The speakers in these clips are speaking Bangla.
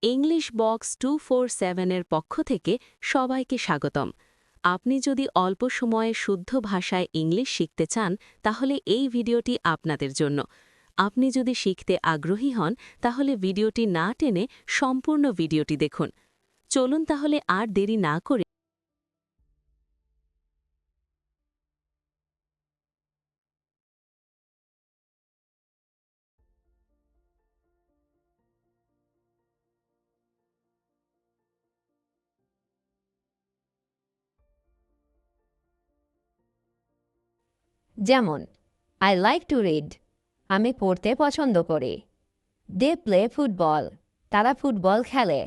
ইংলিশ বক্স 247 এর পক্ষ থেকে সবাইকে স্বাগতম। আপনি যদি অল্প সময়ে শুদ্ধ ভাষায় ইংলিশ শিখতে চান তাহলে এই ভিডিওটি আপনাদের জন্য। আপনি যদি শিখতে আগ্রহী হন তাহলে ভিডিওটি না টেনে সম্পূর্ণ ভিডিওটি দেখুন। চলুন তাহলে আর দেরি না করে যেমন আই লাইক টু রিড, আমি পড়তে পছন্দ করি। দে প্লে ফুটবল, তারা ফুটবল খেলে।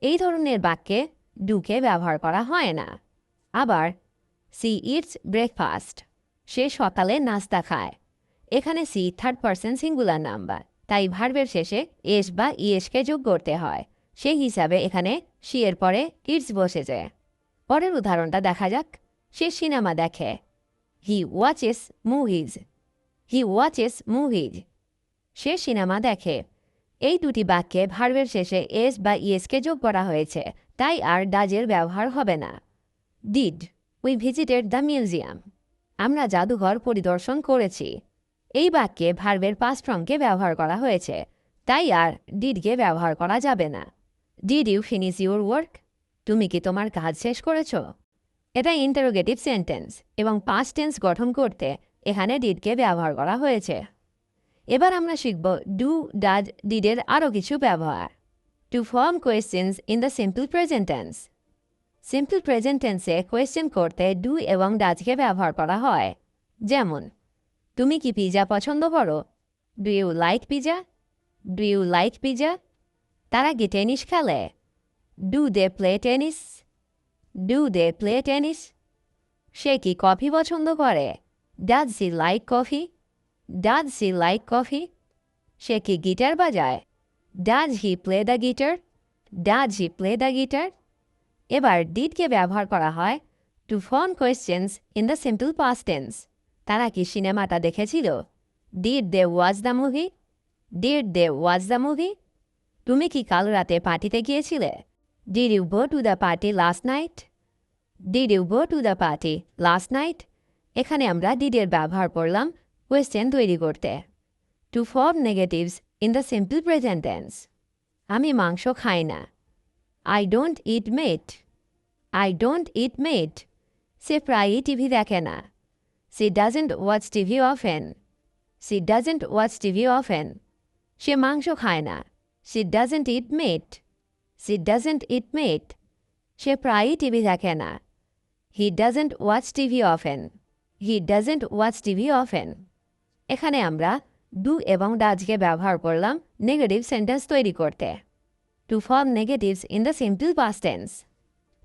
এই ধরনের বাক্যে ডুকে ব্যবহার করা হয় না। আবার সি ইটস ব্রেকফাস্ট, সে সকালে নাস্তা খায়। এখানে she third person singular number, তাই ভার্বের শেষে এস বা ইএসকে যোগ করতে হয়। সেই হিসাবে এখানে সি এর পরে ইটস বসেছে। পরের উদাহরণটা দেখা যাক। সে সিনেমা দেখে। He watches movies, he watches movies, say cinema দেখে। এই দুটি বাক্যে ভার্বের শেষে এস বা ইএসকে যোগ করা হয়েছে, তাই আর ডাজের ব্যবহার হবে না। Did, we visited the museum, আমরা জাদুঘর পরিদর্শন করেছি। এই বাক্যে ভার্বের পাস্ট ফর্মকে ব্যবহার করা হয়েছে, তাই আর ডিডকে ব্যবহার করা যাবে না। Did you finish your work, তুমি কি তোমার কাজ শেষ করেছ? এটা ইন্টারোগেটিভ সেন্টেন্স এবং পাস্ট টেন্স গঠন করতে এখানে ডিডকে ব্যবহার করা হয়েছে। এবার আমরা শিখব ডু, ডাজ, ডিডের আরও কিছু ব্যবহার। To form questions in the simple present tense, simple present টেন্সে কোয়েশ্চেন করতে ডু এবং ডাজকে ব্যবহার করা হয়। যেমন তুমি কি পিজা পছন্দ করো? Do you like pizza? Do you like pizza? তারা কি টেনিস খেলে? Do they play tennis? Do they play tennis? সে কি কফি পছন্দ করে? Does she like coffee? Does she like coffee? সে কি গিটার বাজায়? Does he play the guitar? Does he play the guitar? এবার ডিডকে ব্যবহার করা হয় to form questions in the simple past tense. তারা কি সিনেমাটা দেখেছিল? Did they watch the movie? Did they watch the movie? তুমি কি কাল রাতে পার্টিতে গিয়েছিলে? Did you go to the party last night? Did you go to the party last night? এখানে আমরা ডিডের ব্যবহার করলাম কোয়েশ্চেন তৈরি করতে। To form negatives in the simple present tense. আমি মাংস খাই না। I don't eat meat. I don't eat meat, সে প্রায়ই টিভি দেখে না। She doesn't watch TV often. She doesn't watch TV often, সে মাংস খায় না। She doesn't eat meat. She doesn't eat meat, সে প্রায়ই টিভি দেখে না। He doesn't watch TV often. He doesn't watch TV often. এখানে আমরা ডু এবং ডাজকে ব্যবহার করলাম নেগেটিভ সেন্টেন্স তৈরি করতে। To form negatives in the simple past tense.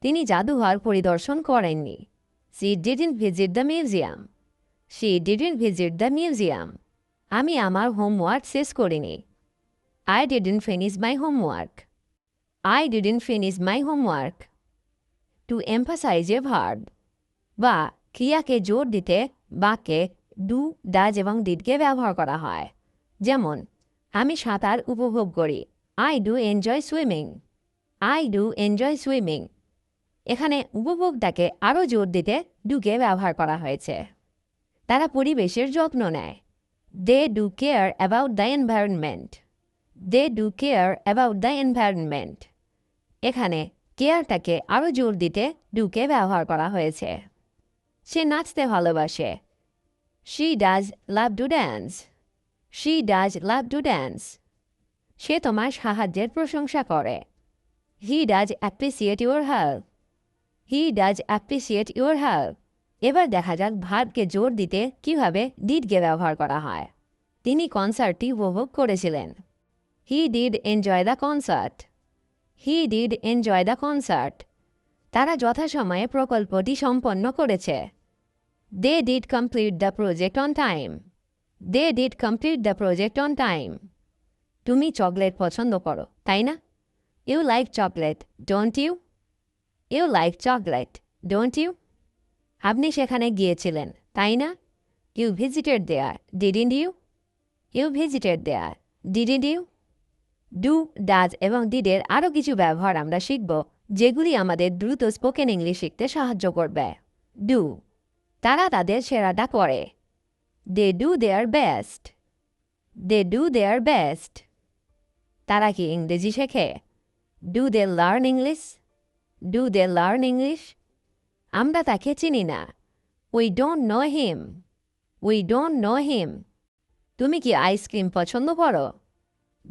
তিনি জাদুঘর পরিদর্শন করেননি। She didn't visit the museum. She didn't visit the museum, আমি আমার হোমওয়ার্ক শেষ করিনি। I didn't finish my homework. I didn't finish my homework. To emphasize a verb বা ক্রিয়াকে জোর দিতে বাক্যে ডু, ডাজ এবং ডিডকে ব্যবহার করা হয়। যেমন আমি সাঁতার উপভোগ করি। I do enjoy swimming. I do enjoy swimming, এখানে উপভোগটাকে আরও জোর দিতে ডুকে ব্যবহার করা হয়েছে। তারা পরিবেশের যত্ন নেয়। They do care about the environment. They do care about the environment, এখানে কেয়ারটাকে আরও জোর দিতে ডুকে ব্যবহার করা হয়েছে। সে নাচতে ভালোবাসে। She does love to dance. She does love to dance, সে তোমার সাহায্যের প্রশংসা করে। He does appreciate your help. He does appreciate your help. এবার দেখা যাক ভার্বকে জোর দিতে কিভাবে ডিডকে ব্যবহার করা হয়। তিনি কনসার্টটি উপভোগ করেছিলেন। He did enjoy the concert. He did enjoy the concert, তারা যথাসময়ে প্রকল্পটি সম্পন্ন করেছে। They did complete the project on time. They did complete the project on time. তুমি চকলেট পছন্দ করো, তাই না? You like chocolate, don't you? You like chocolate, don't you? আপনি সেখানে গিয়েছিলেন, তাই না? You visited there, didn't you? You visited there, didn't you? Do, does এবং ডিডের আরও কিছু ব্যবহার আমরা শিখব যেগুলি আমাদের দ্রুত স্পোকেন ইংলিশ শিখতে সাহায্য করবে। ডু, তারা তাদের সেরাটা করে। They do their best. They do their best. তারা কি ইংরেজি শেখে? Do they learn English? Do they learn English? আমরা তাকে চিনি না। We don't know him. We don't know him. তুমি কি আইসক্রিম পছন্দ করো?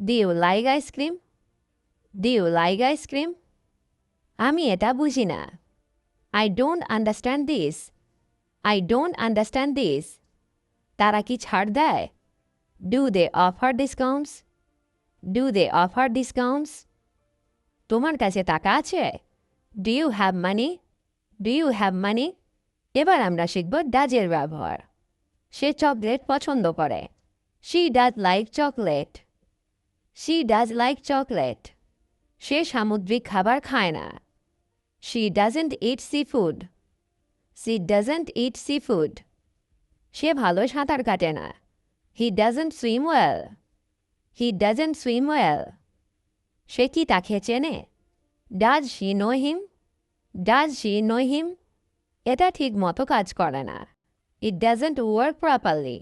Do you like ice cream? Do you like ice cream? আমি এটা বুঝি না। I don't understand this. I don't understand this. তারা কি ছাড় দেয়? Do they offer discounts? Do they offer discounts? তোমার কাছে টাকা আছে? Do you have money? Do you have money? এবার আমরা শিখব ডাজের ব্যবহার। সে চকলেট পছন্দ করে। She does like chocolate. She does like chocolate. সে সামুদ্রিক খাবার খায় না। She doesn't eat seafood. She doesn't eat seafood. সে ভালো সাঁতার কাটে না। He doesn't swim well. He doesn't swim well. সে কি তাকে চেনে? Does she know him? Does she know him? এটা ঠিক মতো কাজ করে না। It doesn't work properly.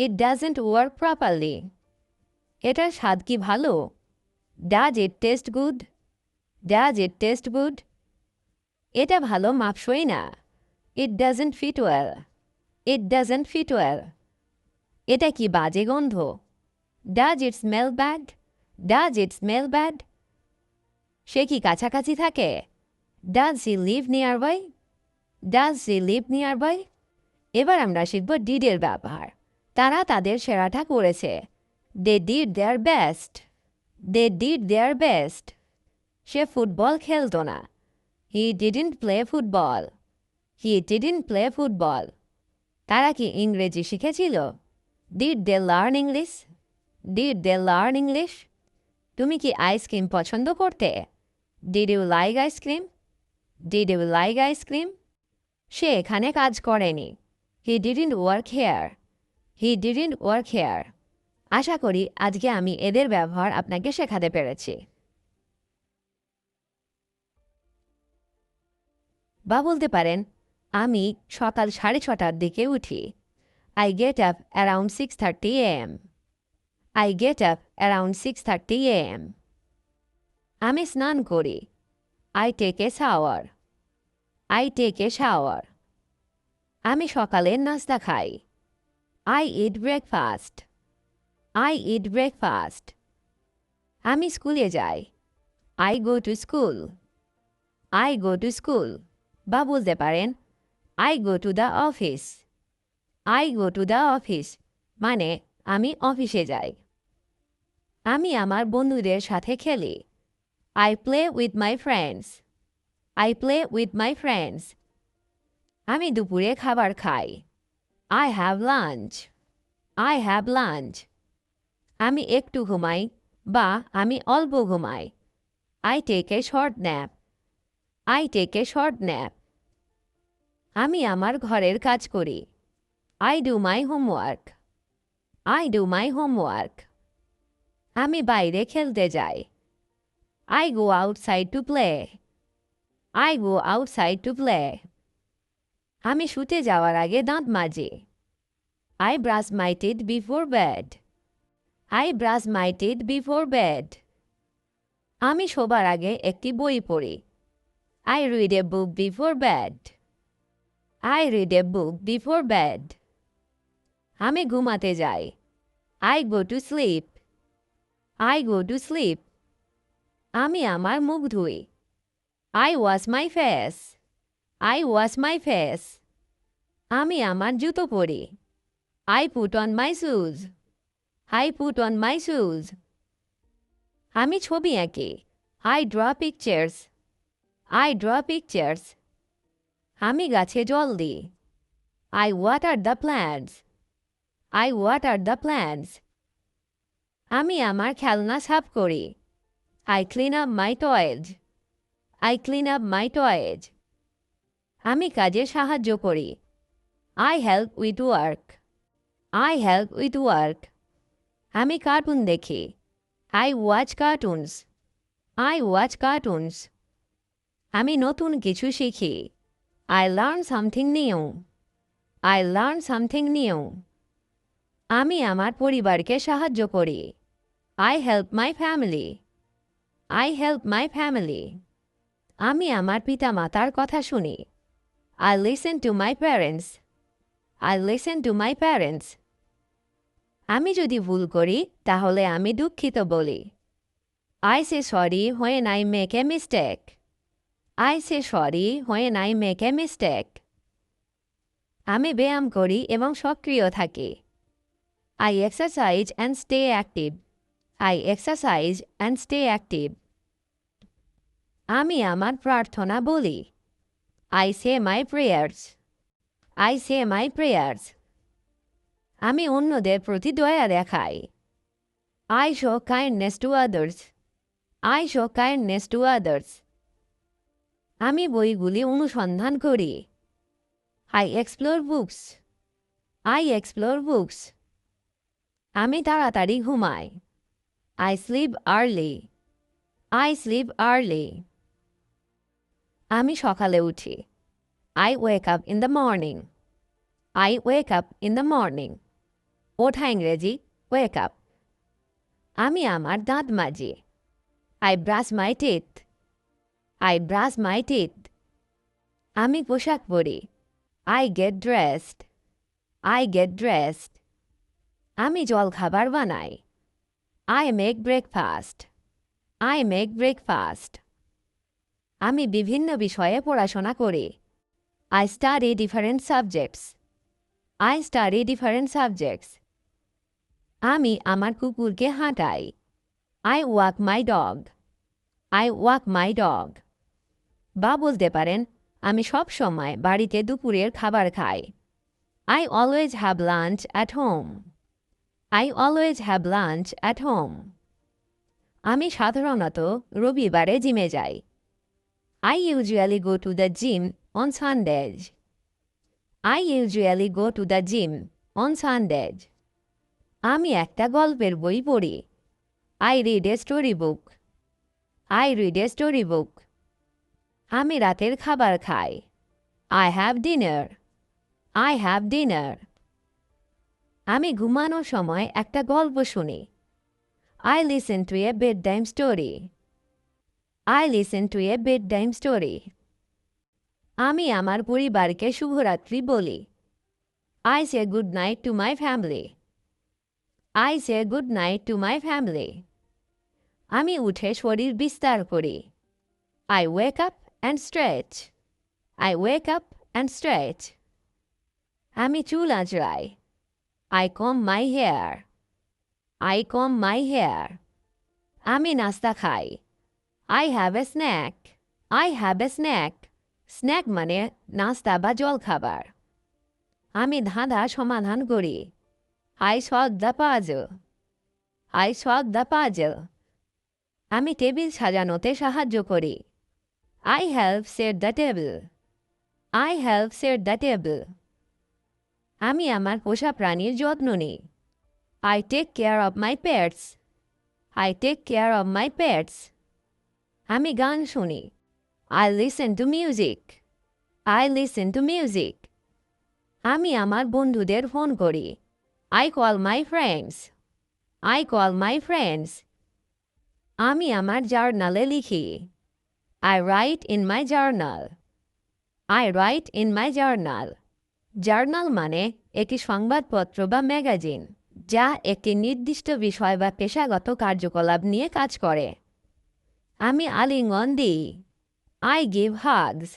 It doesn't work properly. এটার স্বাদ কি ভালো? Does it taste good? Does it taste good? এটা ভালো মাপসই না। It doesn't fit well. It doesn't fit well. এটা কি বাজে গন্ধ? Does it smell bad? Does it smell bad? সে কি কাছাকাছি থাকে? Does he live nearby? Does he live nearby? এবার আমরা শিখব ডিডের ব্যবহার। তারা তাদের সেরাটা করেছে। They did their best. They did their best. সে ফুটবল খেলতো না। He didn't play football. He didn't play football. তারা কি ইংরেজি শিখেছিল? Did they learn English? Did they learn English? তুমি কি আইসক্রিম পছন্দ করতে? Did you like ice cream? Did you like ice cream? সে এখানে কাজ করেনি। He didn't work here. He didn't work here. আশা করি আজকে আমি এদের ব্যবহার আপনাকে শেখাতে পেরেছি। বা বলতে পারেন, আমি সকাল 6:30টার দিকে উঠি। I get up around 6:30 a.m. I get up around 6:30 a.m. আমি স্নান করি। I take a shower. I take a shower. আমি সকালের নাস্তা খাই। I eat breakfast. I eat breakfast. আমি স্কুলে যাই। I go to school. I go to school. বা বলতে পারেন, I go to the office. I go to the office. মানে আমি অফিসে যাই। আমি আমার বন্ধুদের সাথে খেলি। I play with my friends. I play with my friends. আমি দুপুরে খাবার খাই। I have lunch. I have lunch. আমি একটু ঘুমাই বা আমি অল্প ঘুমাই। I take a short nap. I take a short nap. আমি আমার ঘরের কাজ করি। I do my homework. I do my homework. আমি বাইরে খেলতে যাই। I go outside to play. I go outside to play. আমি শুতে যাওয়ার আগে দাঁত মাজি। I brush my teeth before bed. I brush my teeth before bed. আমি শোবার আগে একটি বই পড়ি। I read a book before bed. I read a book before bed. আমি ঘুমাতে যাই। I go to sleep. I go to sleep. আমি আমার মুখ ধুই। I wash my face. I wash my face. আমি আমার জুতো পরি। I put on my shoes. I put on my shoes. আমি ছবি আঁকি। I draw pictures. I draw pictures. আমি গাছে জল দিই। I water the plants. I water the plants. আমি আমার খেলনা সাফ করি। I clean up my toys. I clean up my toys. আমি কাজে সাহায্য করি। I help with work. I help with work. আমি কার্টুন দেখি। I watch cartoons. I watch cartoons. আমি নতুন কিছু শিখি। I learn something new. I learn something new. আমি আমার পরিবারকে সাহায্য করি। I help my family. I help my family. আমি আমার পিতামাতার কথা শুনি। I listen to my parents. I listen to my parents. আমি যদি ভুল করি তাহলে আমি দুঃখিত বলি। I say sorry when I make a mistake. I say sorry when I make a mistake. আমি ব্যায়াম করি এবং সক্রিয় থাকি। I exercise and stay active. I exercise and stay active. আমি আমার প্রার্থনা বলি। I say my prayers. I say my prayers. আমি অন্যদের প্রতি দয়া দেখাই। I show kindness to others. I show kindness to others. আমি বইগুলি অনুসন্ধান করি। I explore books. I explore books. আমি তাড়াতাড়ি ঘুমাই। I sleep early. I sleep early. আমি সকালে উঠি। I wake up in the morning. I wake up in the morning. ওঠা ইংরেজি wake up. আমি আমার দাঁত মাজি। I brush my teeth. I brush my teeth. আমি পোশাক পরি। I get dressed. I get dressed. আমি জলখাবার বানাই। I make breakfast. I make breakfast. আমি বিভিন্ন বিষয়ে পড়াশোনা করি। I study different subjects. I study different subjects. আমি আমার কুকুরকে হাঁটাই। I walk my dog. I walk my dog. বা বলতে পারেন আমি সব সময় বাড়িতে দুপুরের খাবার খাই। I always have lunch at home. I always have lunch at home. আমি সাধারণত রবিবারে জিমে যাই। I usually go to the gym on Sundays. I usually go to the gym on Sundays. আমি একটা গল্পের বই পড়ি। I read a storybook. I read a storybook. আমি রাতের খাবার খাই। I have dinner. I have dinner. আমি ঘুমানোর সময় একটা গল্প শুনি। I listen to a bedtime story. I listen to a bedtime story. আমি আমার পরিবারকে শুভরাত্রি বলি। I say good night to my family. I say good night to my family. আমি উঠে শরীর বিস্তার করি। I wake up and stretch. I wake up and stretch. আমি চুল আঁচড়াই। I comb my hair. I comb my hair. আমি নাস্তা খাই। I have a snack. I have a snack. Snack মানে নাস্তা বা জলখাবার। আমি ধাঁধা সমাধান করি। I solve the puzzle. I solve the puzzle. আমি টেবিল সাজানোতে সাহায্য করি। I help set the table. I help set the table. আমি আমার পোষা প্রাণীর যত্ন নিই। I take care of my pets. I take care of my pets. আমি গান শুনি। I listen to music. I listen to music. আমি আমার বন্ধুদের ফোন করি। I call my friends. I call my friends. আমি আমার জার্নালে লিখি। I write in my journal. I write in my journal. Journal মানে একটি সংবাদপত্র বা ম্যাগাজিন যা একটি নির্দিষ্ট বিষয় বা পেশাগত কার্যকলাপ নিয়ে কাজ করে। আমি আলিঙ্গন দিই। I give hugs.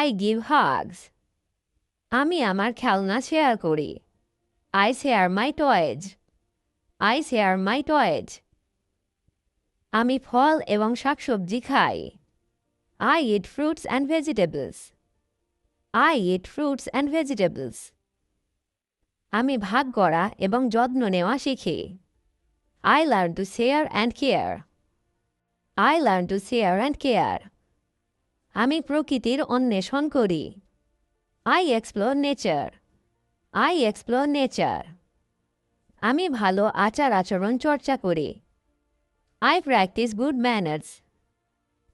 I give hugs. আমি আমার খেলনা শেয়ার করি। I share my toys. I share my toys. আমি ফল এবং শাকসবজি খাই। I eat fruits and vegetables. I eat fruits and vegetables. আমি ভাগ করা এবং যত্ন নেওয়া শিখি। I learn to share and care. I learn to share and care. আমি প্রকৃতির অন্বেষণ করি। I explore nature. I explore nature. আমি ভালো আচার আচরণ চর্চা করি। I practice good manners.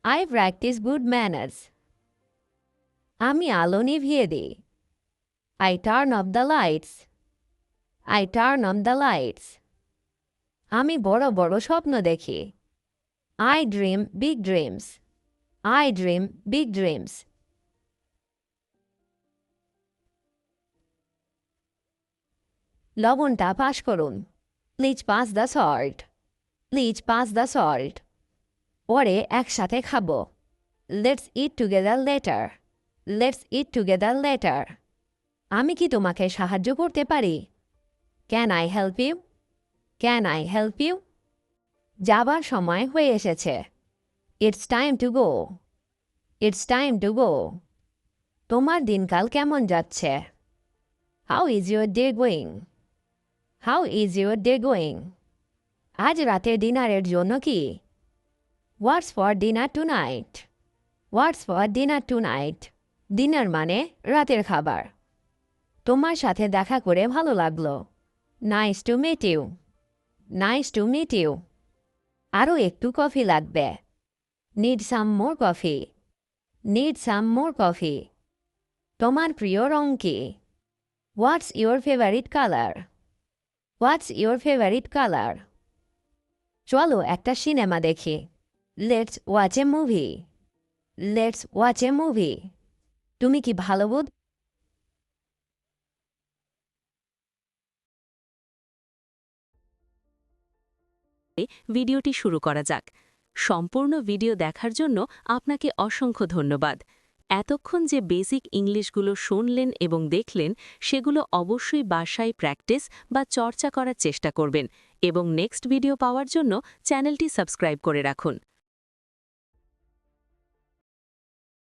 I practice good manners. আমি আলো নিভিয়ে দিই। I turn off the lights. I turn on the lights. আমি বড় বড় স্বপ্ন দেখি। I dream big dreams. I dream big dreams. লবণটা পাস করুন। Please pass the salt. Please pass the salt. পরে একসাথে খাবো। Let's eat together later. Let's eat together later. আমি কি তোমাকে সাহায্য করতে পারি? Can I help you? Can I help you? যাবার সময় হয়ে এসেছে। It's time to go. It's time to go. তোমার দিনকাল কেমন যাচ্ছে? How is your day going? How is your day going? আজ রাতে ডিনারের জন্য কি? What's for dinner tonight? What's for dinner tonight? Dinner মানে রাতের খাবার। তোমার সাথে দেখা করে ভালো লাগলো। Nice to meet you. Nice to meet you. আরও একটু কফি লাগবে। Need some more coffee. Need some more coffee. তোমার প্রিয় রং কি? What's your favorite color? What's your favorite color? চলো একটা সিনেমা দেখি। Let's watch a movie. Let's watch a movie. তুমি কি ভালো বোধ? ভিডিওটি শুরু করা যাক। সম্পূর্ণ ভিডিও দেখার জন্য আপনাকে অসংখ্য ধন্যবাদ। এতক্ষণ যে বেসিক ইংলিশগুলো শুনলেন এবং দেখলেন সেগুলো অবশ্যই বাসায় প্র্যাকটিস বা চর্চা করার চেষ্টা করবেন এবং নেক্সট ভিডিও পাওয়ার জন্য চ্যানেলটি সাবস্ক্রাইব করে রাখুন।